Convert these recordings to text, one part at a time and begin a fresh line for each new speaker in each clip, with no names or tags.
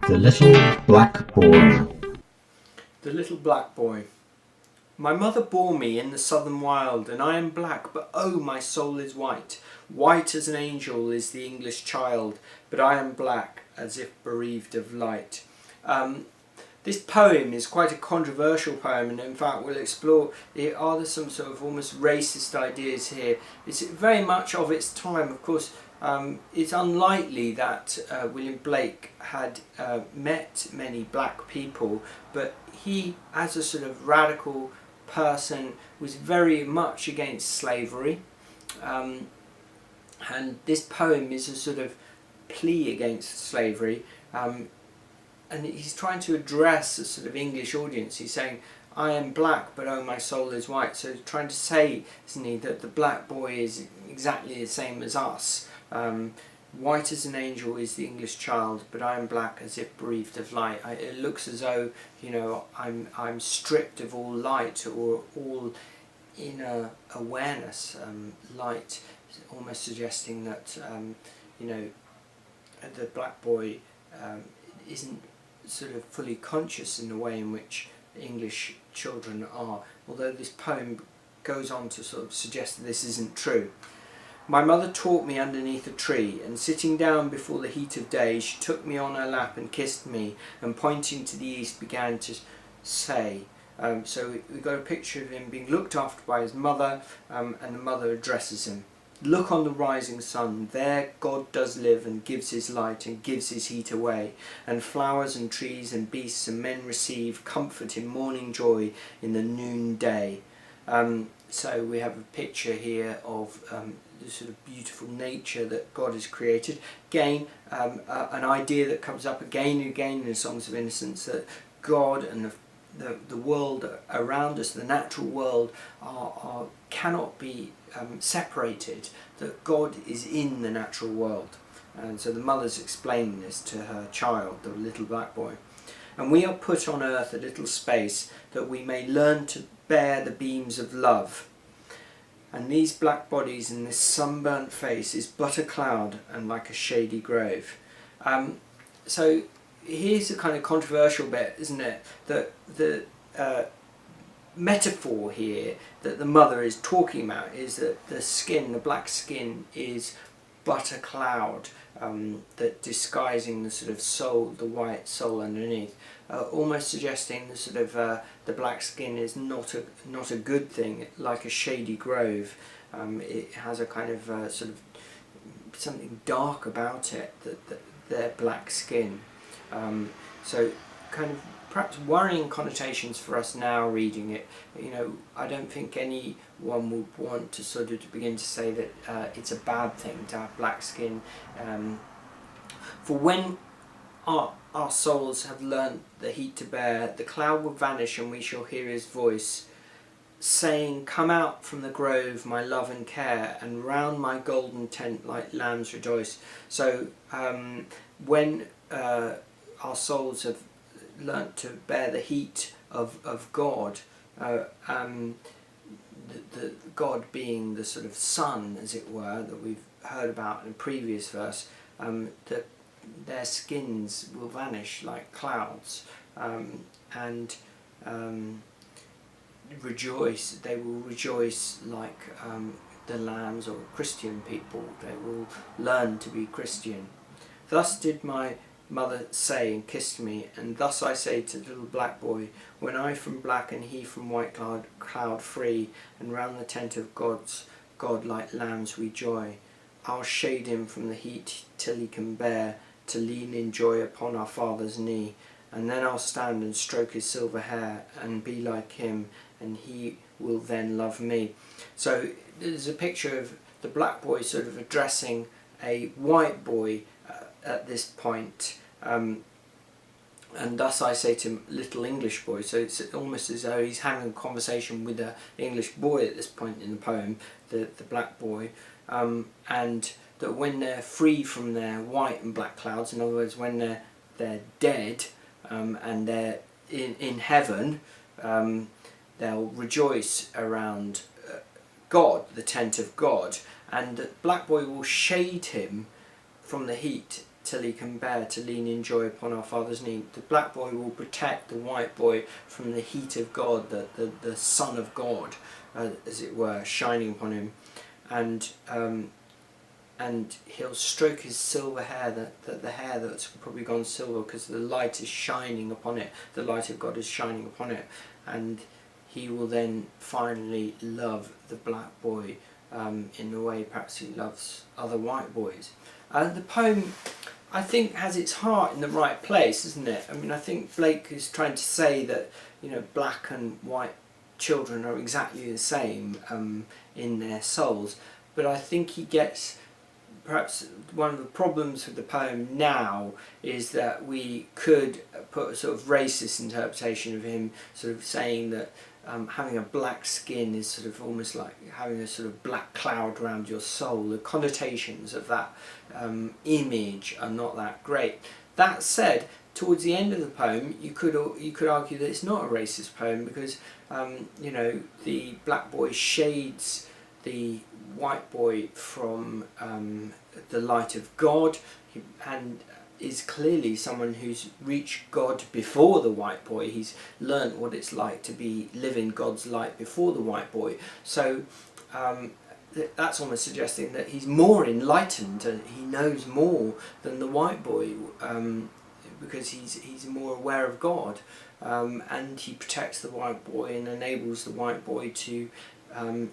The Little Black Boy.
The Little Black Boy. My mother bore me in the southern wild, and I am black, but oh, my soul is white. White as an angel is the English child, but I am black as if bereaved of light. This poem is quite a controversial poem, and in fact we'll explore, are there some sort of almost racist ideas here? It's very much of its time, of course. It's unlikely that William Blake had met many black people, but he, as a sort of radical person, was very much against slavery, and this poem is a sort of plea against slavery, and he's trying to address a sort of English audience. He's saying, I am black, but oh, my soul is white. So he's trying to say, isn't he, that the black boy is exactly the same as us. White as an angel is the English child, but I am black as if bereaved of light. It looks as though, you know, I'm stripped of all light or all inner awareness. Light, almost suggesting that, you know, the black boy isn't sort of fully conscious in the way in which English children are, although this poem goes on to sort of suggest that this isn't true. My mother taught me underneath a tree, and sitting down before the heat of day, she took me on her lap and kissed me, and pointing to the east began to say. So we've got a picture of him being looked after by his mother, and the mother addresses him. Look on the rising sun, there God does live and gives his light and gives his heat away, and flowers and trees and beasts and men receive comfort in morning joy in the noonday. So we have a picture here of the sort of beautiful nature that God has created. Again, an idea that comes up again and again in the Songs of Innocence, that God and the world around us, the natural world, cannot be separated, that God is in the natural world. And so the mother's explaining this to her child, the little black boy. And we are put on earth a little space that we may learn to bear the beams of love. And these black bodies and this sunburnt face is but a cloud and like a shady grove. So here's a kind of controversial bit, isn't it? That the metaphor here that the mother is talking about is that the skin, the black skin, is but a cloud, that disguising the sort of soul, the white soul underneath, almost suggesting the sort of the black skin is not a good thing, like a shady grove. It has a kind of sort of something dark about it, that their black skin. So kind of perhaps worrying connotations for us now reading it. You know, I don't think anyone would want to sort of begin to say that it's a bad thing to have black skin. For when our souls have learnt the heat to bear, the cloud will vanish and we shall hear his voice saying, come out from the grove, my love and care, and round my golden tent like lambs rejoice. So when our souls have learnt to bear the heat of God, the God being the sort of sun, as it were, that we've heard about in a previous verse, that their skins will vanish like clouds, and rejoice. They will rejoice like the lambs or Christian people. They will learn to be Christian. Thus did my mother say and kissed me, and thus I say to the little black boy, when I from black and he from white cloud free, and round the tent of God like lambs we joy, I'll shade him from the heat till he can bear to lean in joy upon our Father's knee, and then I'll stand and stroke his silver hair and be like him, and he will then love me. So there's a picture of the black boy sort of addressing a white boy at this point, and thus I say to little English boy. So it's almost as though he's having a conversation with an English boy at this point in the poem, the black boy, and that when they're free from their white and black clouds, in other words, when they're dead, and they're in heaven, they'll rejoice around God, the tent of God, and the black boy will shade him from the heat till he can bear to lean in joy upon our Father's knee. The black boy will protect the white boy from the heat of God, the Son of God, as it were, shining upon him. And he'll stroke his silver hair, the hair that's probably gone silver because the light is shining upon it, the light of God is shining upon it, and he will then finally love the black boy in the way perhaps he loves other white boys. The poem, I think, has its heart in the right place, isn't it? I mean, I think Blake is trying to say that, you know, black and white children are exactly the same in their souls, but I think he gets, perhaps one of the problems with the poem now is that we could put a sort of racist interpretation of him sort of saying that having a black skin is sort of almost like having a sort of black cloud around your soul. The connotations of that image are not that great. That said, towards the end of the poem, you could argue that it's not a racist poem because you know, the black boy shades the white boy from the light of God, and is clearly someone who's reached God before the white boy. He's learnt what it's like to be living God's light before the white boy. So that's almost suggesting that he's more enlightened and he knows more than the white boy because he's more aware of God, and he protects the white boy and enables the white boy to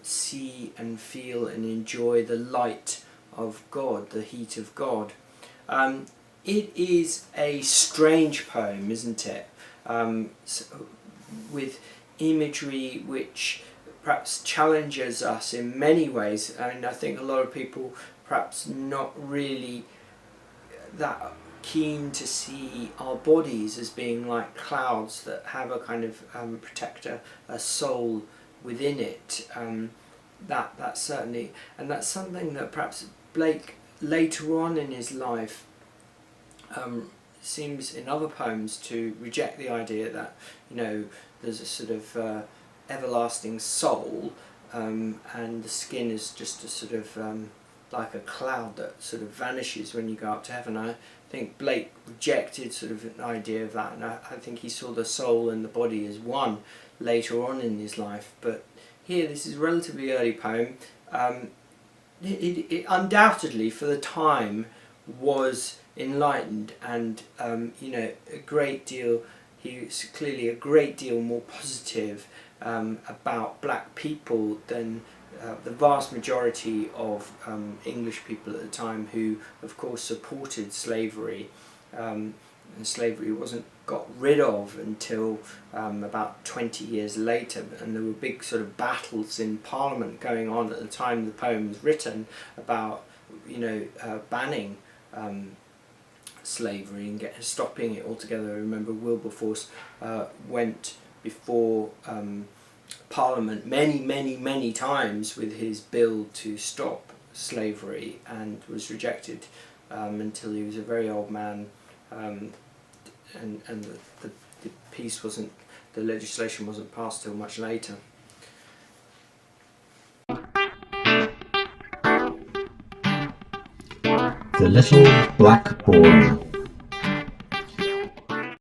see and feel and enjoy the light of God, the heat of God. It is a strange poem, isn't it? With imagery which perhaps challenges us in many ways. I mean, I think a lot of people perhaps not really that keen to see our bodies as being like clouds that have a kind of protector, a soul within it. That's certainly, and that's something that perhaps Blake later on in his life seems in other poems to reject the idea that, you know, there's a sort of everlasting soul, and the skin is just a sort of like a cloud that sort of vanishes when you go up to heaven. I think Blake rejected sort of an idea of that, and I think he saw the soul and the body as one later on in his life. But here, this is a relatively early poem. It undoubtedly, for the time, was enlightened, and you know, a great deal. He was clearly a great deal more positive about black people than the vast majority of English people at the time, who, of course, supported slavery. And slavery wasn't got rid of until about 20 years later, and there were big sort of battles in Parliament going on at the time the poem was written about, you know, banning slavery and stopping it altogether. I remember Wilberforce went before Parliament many times with his bill to stop slavery and was rejected until he was a very old man, and the piece wasn't, the legislation wasn't passed till much later.
The Little Black Boy.